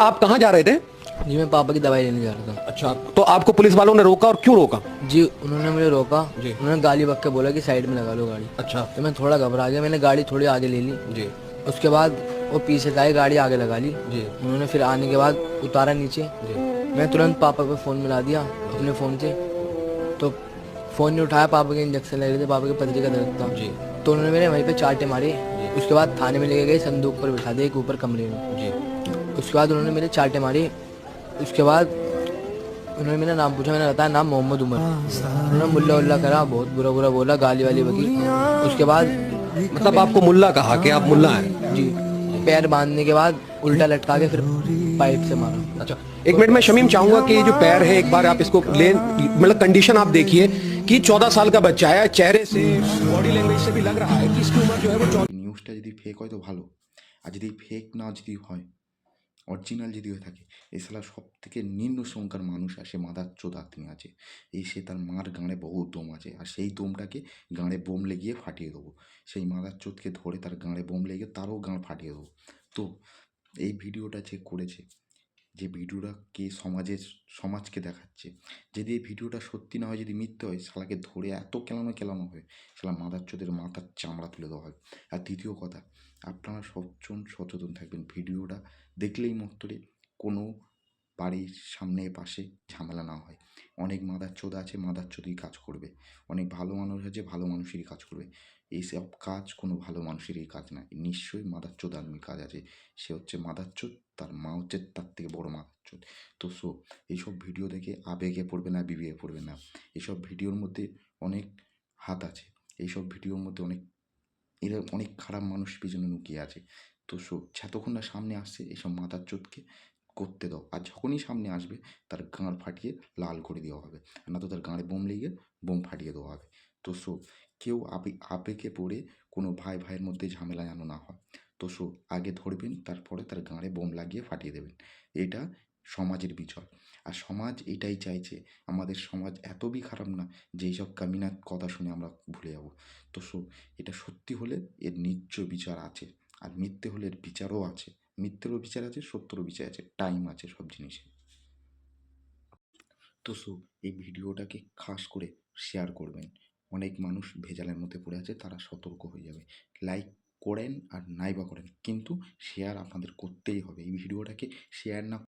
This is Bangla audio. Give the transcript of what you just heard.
आप कहाँ जा रहे थे? जी मैं पापा की दवाई लेने जा रहा था। अच्छा, तो आपको पुलिस वालों ने रोका और क्यों रोका? जी उन्होंने मुझे रोका जी। उन्होंने गाली बक के बोला कि साइड में लगा लो गाड़ी। अच्छा तो मैं थोड़ा घबरा गया, मैंने गाड़ी थोड़ी आगे ले ली। जी उसके बाद वो पीछे से आए, गाड़ी आगे लगा ली। जी उन्होंने फिर आने के बाद उतारा नीचे। जी मैं तुरंत पापा पे फ़ोन मिला दिया अपने फ़ोन से। तो फ़ोन नहीं उठाया, पापा के इंजेक्शन लग रहे थे, पापा के पथरी का दर्द था। जी तो उन्होंने मेरे वहीं पे चाटे मारे। उसके बाद थाने में लेके गए, संदूक पर बिठा दिया एक ऊपर कमरे में। जी उसके बाद उन्होंने मेरे चाटे मारे। उसके बाद उन्होंने मेरा नाम पूछा, मैंने बताया नाम मोहम्मद उमर। उन्होंने मुल्ला उल्ला करा, बहुत बुरा बुरा बोला, गाली वाली बकी। उसके बाद मतलब आपको मुल्ला कहा कि आप मुल्ला हैं? जी पैर बांधने के बाद उल्टा लटका के फिर पाइप से मारा। अच्छा, एक मिनट में शमीम चाहूंगा कि ये जो पैर है एक बार आप इसको ले, मतलब कंडीशन आप देखिए कि 14 साल का बच्चा है, चेहरे से बॉडी लैंग्वेज से भी लग रहा है कि इसकी उम्र जो है वो 14। নিউজটা যদি ফেক হয় তো ভালো, আর যদি ফেক না যদি হয়, অরিজিনাল যদি হয়ে থাকে, এই শালা সব থেকে নিম্ন সংখ্যার মানুষ আসে মাদারচোদ আত্মীয় আছে, এই সে তার মার গাঁড়ে বহুত দম আছে, আর সেই দমটাকে গাঁড়ে বোম লেগিয়ে ফাটিয়ে দেবো, সেই মাদারচোদকে ধরে তার গাঁড়ে বোম লেগে তারও গাঁড় ফাটিয়ে দেবো। তো এই ভিডিওটা যে করেছে, যে ভিডিওটা কে সমাজকে দেখাচ্ছে, যদি এই ভিডিওটা সত্যি না হয়, যদি মিথ্যে হয়, শালাকে ধরে এত কেলানো হয়, শালা মাদারচোদের মাথার চামড়া তুলে দেওয়া হয়। আর দ্বিতীয় কথা, আপনারা সচেতন থাকবেন, ভিডিওটা দেখলেই মত্তরে কোনো বাড়ির সামনে পাশে ঝামেলা না হয়। অনেক মাদারচোদ আছে, মাদারচোদই কাজ করবে, অনেক ভালো মানুষ আছে, ভালো মানুষেরই কাজ করবে। এইসব কাজ কোনো ভালো মানুষেরই কাজ না, নিশ্চয়ই মাদারচোদ আদমির কাজ আছে। সে হচ্ছে মাদারচোদ, তার মা হচ্ছে তার থেকে বড় মাদারচোদ। তো এইসব ভিডিও দেখে আবেগে পড়বে না, বিবেকে পড়বে না। এইসব ভিডিওর মধ্যে অনেক হাত আছে, এইসব ভিডিওর মধ্যে এরা অনেক খারাপ মানুষ পিছনে লুকিয়ে আছে। তো যতক্ষণ না সামনে আসছে এইসব মাদারচোদকে করতে দাও, আর যখনই সামনে আসবে তার গাঁড় ফাটিয়ে লাল করে দেওয়া হবে, আর না তো তার গাঁড়ে বোম লেগে বোম ফাটিয়ে দেওয়া হবে। তো কেউ আবেগে পড়ে কোনো ভাইয়ের মধ্যে ঝামেলা যেন না হয়। তো আগে ধরবেন, তারপরে তার গাঁড়ে বোম লাগিয়ে ফাটিয়ে দেবেন। এটা সমাজের বিচার, আর সমাজ এটাই চাইছে। আমাদের সমাজ এতই খারাপ না যে এইসব কামিনার কথা শুনে আমরা ভুলে যাব। তো এটা সত্যি হলে এর ন্যায্য বিচার আছে, আর মিথ্যে হলে এর বিচারও আছে। মিথ্যেরও বিচার আছে, সত্যেরও বিচার আছে, টাইম আছে সব জিনিসে। তো এই ভিডিওটাকে খাস করে শেয়ার করবেন, অনেক মানুষ ভেজালের মধ্যে পড়ে আছে, তারা সতর্ক হয়ে যাবে। লাইক করেন আর নাই বা করেন, কিন্তু শেয়ার আপনাদের করতেই হবে। এই ভিডিওটাকে শেয়ার না